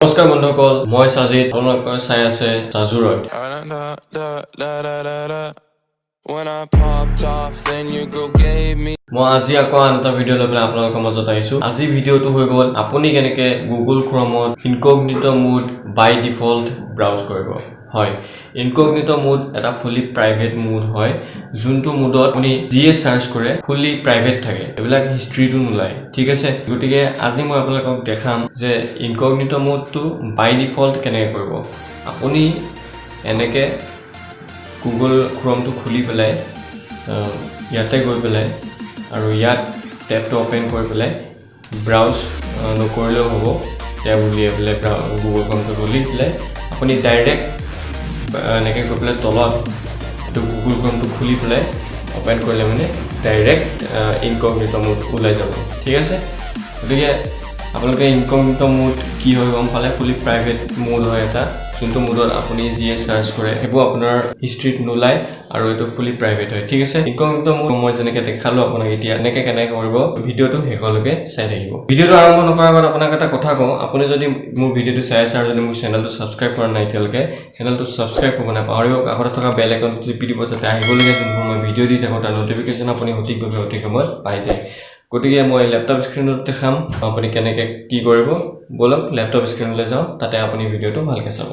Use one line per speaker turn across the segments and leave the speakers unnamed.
নমস্কাৰ বন্ধুসকল মই সাজিদ আপোনালোকে চাই আছে সাজুৰয় মই আজি আকৌ আন এটা ভিডিঅ' লৈ পেলাই আপোনালোকৰ মাজত আহিছো আজি ভিডিঅ'টো হৈ গ'ল আপুনি কেনেকৈ গুগল ক্ৰমত ইনকগনিটো মোড বাই ডিফল্ট ব্ৰাউজ কৰিব হয় ইনকগনিটো মোড এটা ফুলি প্ৰাইভেট মোড হয় যোনটো মোডত আপুনি যিয়ে সাৰ্চ কৰে ফুলি প্ৰাইভেট থাকে এবিলাক হিষ্ট্ৰীটো নোলায় ঠিক আছে গতিকে আজি মই আপোনালোকক দেখাম যে ইনকগনিটো মোডটো বাই ডিফল্ট কেনেকৈ কৰিব আপুনি এনেকৈ গুগল ক্ৰমটো খুলি পেলাই ইয়াতে গৈ পেলাই আৰু ইয়াত টেবটো ওপেন কৰি পেলাই ব্ৰাউজ নকৰিলেও হ'ব টেব উলিয়াই পেলাই গুগল ক্ৰমটো খুলি পেলাই আপুনি ডাইৰেক্ট এনেকৈ গৈ পেলাই তলত এইটো গুগল ক্ৰমটো খুলি পেলাই ওপেন কৰিলে মানে ডাইৰেক্ট ইনকগনিটো মোড ওলাই যাব ঠিক আছে গতিকে আপোনালোকে ইনকগনিটো মোড কি হয় গম পালে ফুলি প্ৰাইভেট মোড হয় এটা যোনটো মোডত আপুনি যিয়ে সাৰ্চ কৰে সেইবোৰ আপোনাৰ হিষ্ট্ৰীত নোলায় আৰু এইটো ফুলি প্ৰাইভেট হয় ঠিক আছে ইনকগনিটো মোড মই যেনেকৈ দেখালো আপোনাক এতিয়া এনেকৈ কেনেকৈ কৰিব ভিডিঅ'টো শেষলৈকে চাই থাকিব ভিডিঅ'টো আৰম্ভ নকৰাৰ আগত আপোনাক এটা কথা কওঁ আপুনি যদি মোৰ ভিডিঅ'টো চাই আছে আৰু যদি মোৰ চেনেলটো সাবস্ক্ৰাইব কৰা নাই এতিয়ালৈকে চেনেলটো সাবস্ক্ৰাইব কৰিব নাপাহৰিব কাষতে থকা বেল আইকনটো টিপি দিব যাতে আহিবলগীয়া যোনবোৰ মই ভিডিঅ' দি থাকোঁ তাৰ নটিফিকেশ্যন আপুনি সঠিকভাৱে সঠিক সময়ত পাই যায় গতিকে মই ল্যাপটপ স্ক্ৰীনত দেখাম আপুনি কেনেকৈ কি কৰিব বলক ল্যাপটপ স্ক্ৰীনলৈ যাওঁ তাতে আপুনি ভিডিঅ'টো ভালকৈ চাব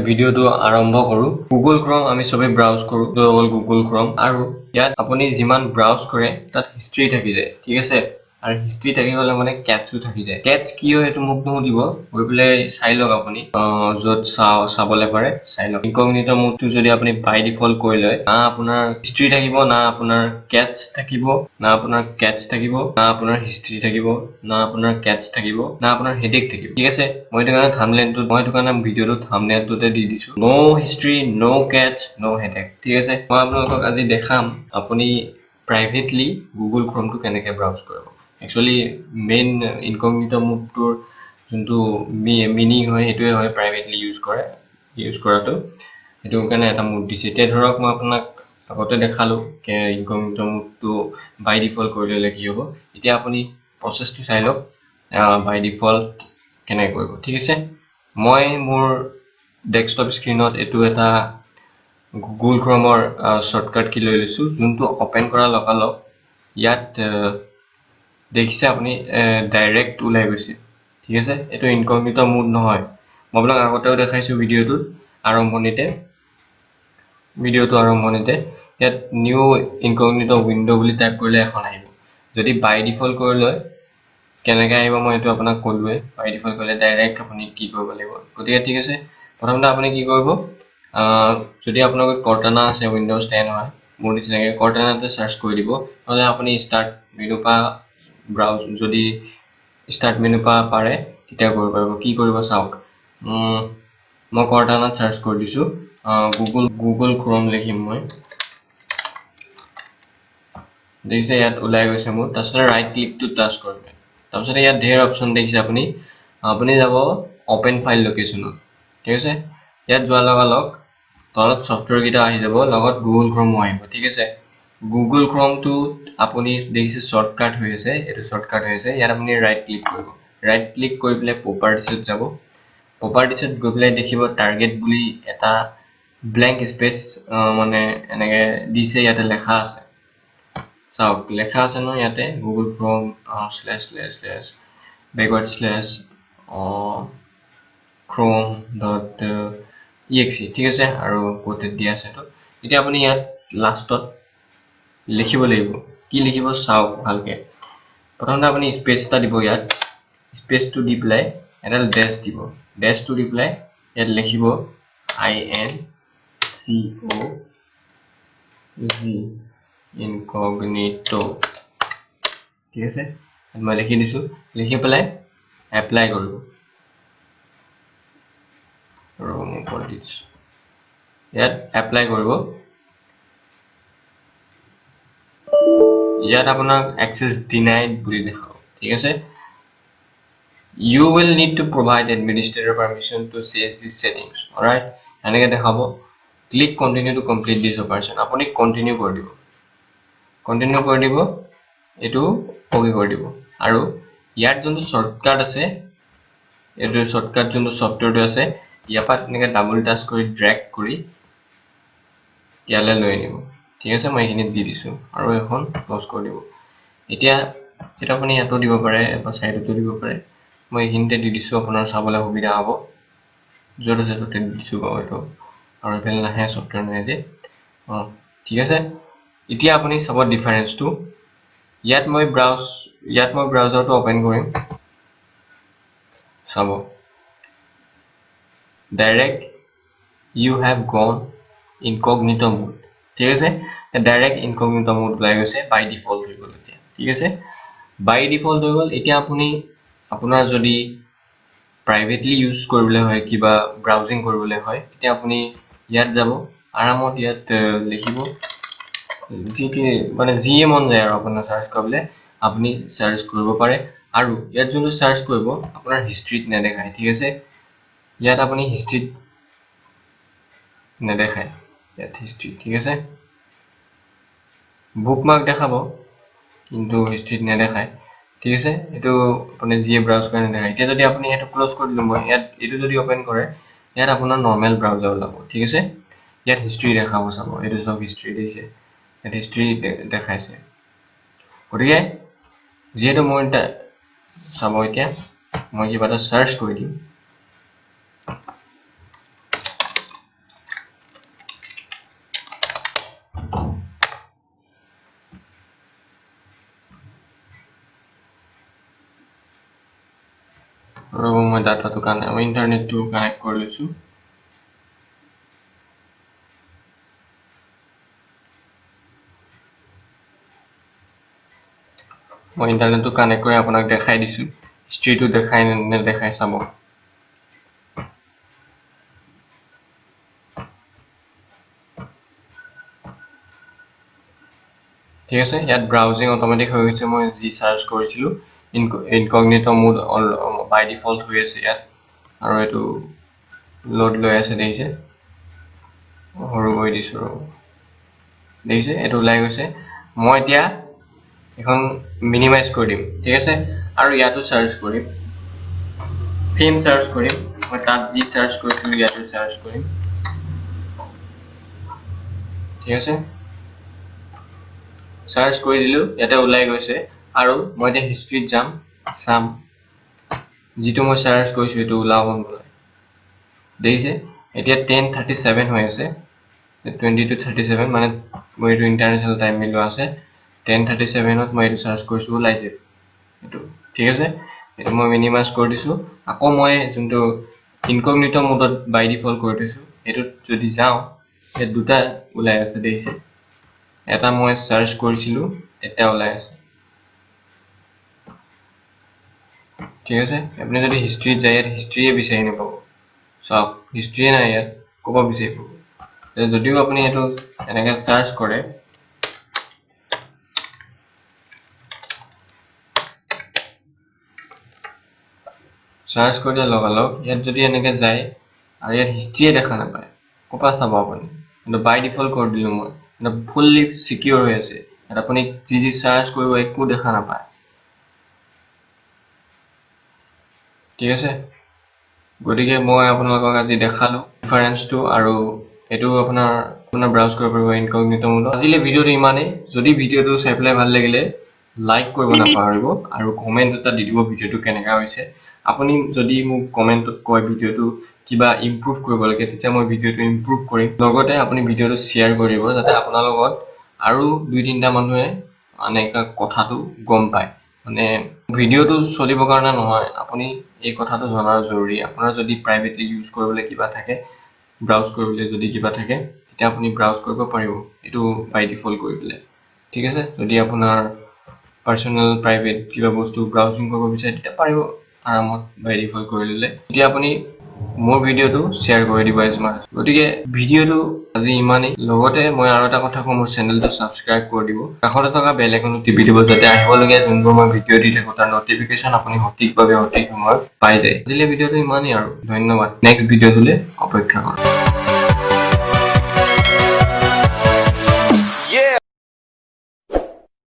ভিডিঅ'টো আৰম্ভ কৰোঁ গুগল ক্ৰম আমি সবে ব্ৰাউজ কৰোঁ গুগল ক্ৰম আৰু ইয়াত আপুনি যিমান ব্ৰাউজ কৰে তাত হিষ্ট্ৰী থাকি যায় ঠিক আছে আৰু হিষ্ট্ৰী থাকি গ'লে মানে কেটছো থাকি যায় কেটছ কি হয় সেইটো মোক নুসুধিব গৈ পেলাই চাই লওক আপুনি য'ত চাবলৈ পাৰে চাই লওক ইনকগনিটো মোডটো যদি আপুনি বাই ডিফল্ট কৰি লয় না আপোনাৰ হিষ্ট্ৰী থাকিব না আপোনাৰ কেটছ থাকিব না আপোনাৰ কেটছ থাকিব না আপোনাৰ হিষ্ট্ৰী থাকিব না আপোনাৰ কেটছ থাকিব না আপোনাৰ হেডেক থাকিব ঠিক আছে মই এইটো কাৰণে থাম্বনেইলটো মই এইটো কাৰণে ভিডিঅ'টো থাম্বনেইলটোতে দি দিছো নো হিষ্ট্ৰী নো কেটছ নো হেডেক ঠিক আছে মই আপোনালোকক আজি দেখাম আপুনি প্ৰাইভেটলি গুগল ক্ৰমটো কেনেকৈ ব্ৰাউজ কৰিব একচুৱেলি মেইন ইনকগনিটো মোডটোৰ যোনটো মিনিং হয় সেইটোৱে হয় প্ৰাইভেটলি ইউজ কৰাটো সেইটো কাৰণে এটা মোড দিছে এতিয়া ধৰক মই আপোনাক আগতে দেখালো ইনকগনিটো মোডটো বাই ডিফল্ট কৰি ল'লে কি হ'ব এতিয়া আপুনি প্ৰচেছটো চাই লওক বাই ডিফল্ট কেনেকৈ কৰিব ঠিক আছে মই মোৰ ডেস্কটপ স্ক্ৰীনত এইটো এটা গুগল ক্ৰমৰ শৰ্টকাট কি লৈ লৈছোঁ যোনটো ওপেন কৰাৰ লগালগ ইয়াত দেখিছে আপুনি ডাইৰেক্ট ওলাই গৈছে ঠিক আছে এইটো ইনকগনিটো মোড নহয় মই আপোনাক আগতেও দেখাইছোঁ ভিডিঅ'টোত আৰম্ভণিতে ইয়াত নিউ ইনকগনিটো উইণ্ড' বুলি টাইপ কৰিলে এখন আহিব যদি বাই ডিফল্ট কৰি লয় কেনেকৈ আহিব মই এইটো আপোনাক ক'লোৱে বাই ডিফল্ট কৰিলে ডাইৰেক্ট আপুনি কি কৰিব লাগিব গতিকে ঠিক আছে প্ৰথমতে আপুনি কি কৰিব যদি আপোনাৰ কৰ্টানা আছে উইণ্ড'জ 10 হয় মোৰ নিচিনাকৈ কৰ্টানাতে চাৰ্চ কৰি দিব নহ'লে আপুনি ষ্টাৰ্ট মেনুৰ পৰা ব্ৰাউজ যদি ষ্টাৰ্ট মেনুৰ পৰা পাৰে তেতিয়া কৰিব পাৰিব কি কৰিব চাওক মই কৰ্টানাত চাৰ্চ কৰি দিছোঁ গুগল ক্ৰম লিখিম মই দেখিছে ইয়াত ওলাই গৈছে মোৰ তাৰপিছতে ৰাইট ক্লিকটো টাচ কৰিব তাৰপিছতে ইয়াত ঢেৰ অপশ্যন দেখিছে আপুনি যাব অপেন ফাইল লোকেশ্যনত ঠিক আছে ইয়াত যোৱাৰ লগালগ তলত ছফ্টৱেৰকেইটা আহি যাব লগত গুগল ক্ৰমো আহিব ঠিক আছে গুগল ক্ৰমটো আপুনি দেখিছে শ্বৰ্টকাট হৈ আছে এইটো শ্বৰ্টকাট হৈ আছে ইয়াত আপুনি ৰাইট ক্লিক কৰিব ৰাইট ক্লিক কৰি পেলাই প্ৰপাৰ্টিছত যাব প্ৰপাৰ্টিছত গৈ পেলাই দেখিব টাৰ্গেট বুলি এটা ব্লেংক স্পেচ মানে এনেকৈ দিছে ইয়াতে লেখা আছে চাওক লেখা আছে ন ইয়াতে গুগল ক্ৰম //chrome.exe ঠিক আছে আৰু কোটেড দিয়া আছে তো এতিয়া আপুনি ইয়াত লাষ্টত লিখিব লাগিব কি লিখিব চাওক ভালকে প্ৰথমতে আপুনি স্পেচ এটা দিব ইয়াত স্পেচটো দি পেলাই এডাল ডেছ দিব ডেছটো দি পেলাই ইয়াত লিখিব INCOG ইনকগনিটো ঠিক আছে মই লিখি দিছোঁ লিখি পেলাই এপ্লাই কৰিব ইয়াত এপ্লাই কৰিব ইয়াত আপোনাক access denied বুলি দেখাব ঠিক আছে you will need to provide administrator permission to change these settings alright এনেকৈ দেখাব click continue to complete this operation আপুনি continue কৰি দিব এইটো okay কৰি দিব আৰু ইয়াত যোনটো শৰ্টকাট আছে এইটো শৰ্টকাট যোনটো সফটৱেৰটো আছে ইয়াৰ পৰা এনেকৈ ডাবল টাচ কৰি ড্ৰেগ কৰি ইয়ালৈ লৈ আনিব ঠিক আছে মই এইখিনি দি দিছো আৰু এখন ক্লোজ কৰি দিব এতিয়া এটা আপুনি ইয়াতো দিব পাৰে বা সাইডতো দিব পাৰে মই এইখিনিতে দি দিছো আপোনাৰ চাবলৈ সুবিধা হ'ব য'ত আছে ততে দি দিছো বাৰু এইটো আৰু এফালে নাহে সফটৱেৰ নাই যে ঠিক আছে এতিয়া আপুনি চাব ডিফাৰেন্সটো ইয়াত মই ব্ৰাউজাৰটো ওপেন কৰিম চাব direct you have gone incognito mode ঠিক আছে ডাইৰেক্ট ইনকগনিটো মোড ওলাই গৈছে বাই ডিফল্ট হৈ গ'ল এতিয়া ঠিক আছে বাই ডিফল্ট হৈ গ'ল এতিয়া আপুনি আপোনাৰ যদি প্ৰাইভেটলি ইউজ কৰিবলৈ হয় কিবা ব্ৰাউজিং কৰিবলৈ হয় তেতিয়া আপুনি ইয়াত যাব আৰামত ইয়াত লিখিব যিকি মানে যিয়ে মন যায় আৰু আপোনাৰ সাৰ্চ কৰিবলৈ আপুনি সাৰ্চ কৰিব পাৰে আৰু ইয়াত যোনটো সাৰ্চ কৰিব আপোনাৰ হিষ্ট্ৰীত নেদেখায় ঠিক আছে ইয়াত আপুনি হিষ্ট্ৰীত নেদেখায় ইয়াত হিষ্ট্ৰী ঠিক আছে বুকমাৰ্ক দেখাব কিন্তু হিষ্ট্ৰীত নেদেখায় ঠিক আছে এটো আপুনি যিয়ে ব্ৰাউজ কৰে নেদেখায় এতিয়া যদি আপুনি এটো ক্লোজ কৰি দিলো মই ইয়াত এটো যদি ওপেন কৰে ইয়াত আপোনাৰ নৰমাল ব্ৰাউজাৰ ওলাব ঠিক আছে ইয়াত হিষ্ট্ৰী দেখাব চাব এটো সব হিষ্ট্ৰী দিছে ইয়াত হিষ্ট্ৰী দেখাইছে গতিকে যেটো মই চাব এতিয়া মই কিবা এটা সাৰ্চ কৰি দিম আৰু মই ডাটাটো কানেক্ট ইন্টাৰনেটটো কানেক্ট কৰি লৈছো মই ইন্টাৰনেটটো কানেক্ট কৰি আপোনাক দেখাই দিছো হিষ্ট্ৰীটো দেখাই নেদেখাই চাব ঠিক আছে ইয়াত ব্ৰাউজিং অটোমেটিক হৈ গৈছে মই যি সাৰ্চ কৰিছিলো ইনকগনিটো মোড বাই ডিফল্ট হৈ আছে ইয়াত আৰু এটো লোড লৈ আছে দেখিছে হৰু হৈ দিছো দেখিছে এটো ওলাই গৈছে মই এতিয়া এখন মিনিমাইজ কৰি দিম ঠিক আছে আৰু ইয়াতো সাৰ্চ কৰিম সেম সাৰ্চ কৰিম মই তাত যি সাৰ্চ কৰিছিলো ইয়াতো সাৰ্চ কৰিম ঠিক আছে সাৰ্চ কৰি দিলো ইয়াতে ওলাই গৈছে আৰু মই এতিয়া হিষ্ট্ৰীত যাম সাম যিটো মই সাৰ্চ কৰিছো এটো ওলাব নলাই দেখিছে এতিয়া 10:37 হৈ আছে 20 to 37 মানে মই এটো ইন্টাৰনেশ্যনেল টাইম মিলো আছে 10:37 ত মই এটো সাৰ্চ কৰিছো ওলাইছে এটো ঠিক আছে এটো মই মিনিমাইজ কৰি দিছো আকৌ মই যোনটো ইনকগনিটো মোডত বাই ডিফল্ট কৰি দিছো এটো যদি যাও এ দুটা ওলাই আছে দেখিছে এটা মই সাৰ্চ কৰিছিলো এটা ওলাই আছে ঠিক আছে আপুনি যদি হিষ্ট্ৰীত যায় হিষ্ট্ৰীয়ে বিচাৰি নাপাব সব হিষ্ট্ৰীয়ে নাই ইয়াত ক'ব বিচাৰিব যদিও আপুনি এটো এনেকৈ সাৰ্চ কৰে সাৰ্চ কৰিলে লগালগ ইয়াত যদি এনেকৈ যায় আৰু ইয়াত হিষ্ট্ৰীয়ে দেখা নাপায় কপা চাব আপুনি কিন্তু বাই ডিফল্ট কৰি দিলো মই এটা ফুললি সিকিউৰ হৈ আছে এটা আপুনি যি সাৰ্চ কৰিব একো দেখা নাপায় ঠিক আছে গতিকে মই আপোনালোকক আজি দেখালো ডিফাৰেন্সটো আৰু এটো আপোনাৰ ব্ৰাউজ কৰিব পাৰিব ইনকগনিটো মোড আজিলে ভিডিওটো ইমানেই যদি ভিডিওটো চাই পেলাই ভাল লাগিলে লাইক কৰিব নাপাহৰিব আৰু কমেন্ট এটা দি দিব ভিডিওটো কেনেকা হৈছে আপুনি যদি মোক কমেন্টত কয় ভিডিওটো কিবা ইমপ্ৰুভ কৰিব লাগে তেতিয়া মই ভিডিওটো ইমপ্ৰুভ কৰিম লগতে আপুনি ভিডিওটো শেয়াৰ কৰিব যাতে আপোনাৰ লগত আৰু দুই তিনটা মানুহে আনেকা কথাটো গম পায় মানে ভিডিওটো চলিবৰ কাৰণে নহয় আপুনি এই কথাটো জনাৰ জৰুৰী আপোনাৰ যদি প্ৰাইভেটলি ইউজ কৰিবলৈ কিবা থাকে ব্ৰাউজ কৰিবলৈ যদি কিবা থাকে তেতিয়া আপুনি ব্ৰাউজ কৰিব পাৰিব এটো বাই ডিফল্ট কৰি দিলে ঠিক আছে যদি আপোনাৰ পাৰ্সোনাল প্ৰাইভেট কিবা বস্তু ব্ৰাউজিং কৰিব বিচাৰে তেতিয়া পাৰিব আৰামত বাই ডিফল্ট কৰি দিলে এতিয়া আপুনি মোৰ ভিডিওটো শেয়াৰ কৰি দিব গতিকে ভিডিওটো আজি ইমানেই লগতে মই আৰু এটা কথা কম মোৰ চেনেলটো সাবস্ক্ৰাইব কৰি দিব কাষতে থকা বেল আইকনটো টিপি দিব যাতে আহিবলগীয়া যোনবোৰ মই ভিডিও দি থাকো তাৰ নটিফিকেশন আপুনি সঠিকভাৱে সঠিক সময়ত পাই যায় আজিলে ভিডিওটো ইমানেই আৰু ধন্যবাদ নেক্সট ভিডিওটোলৈ অপেক্ষা কৰক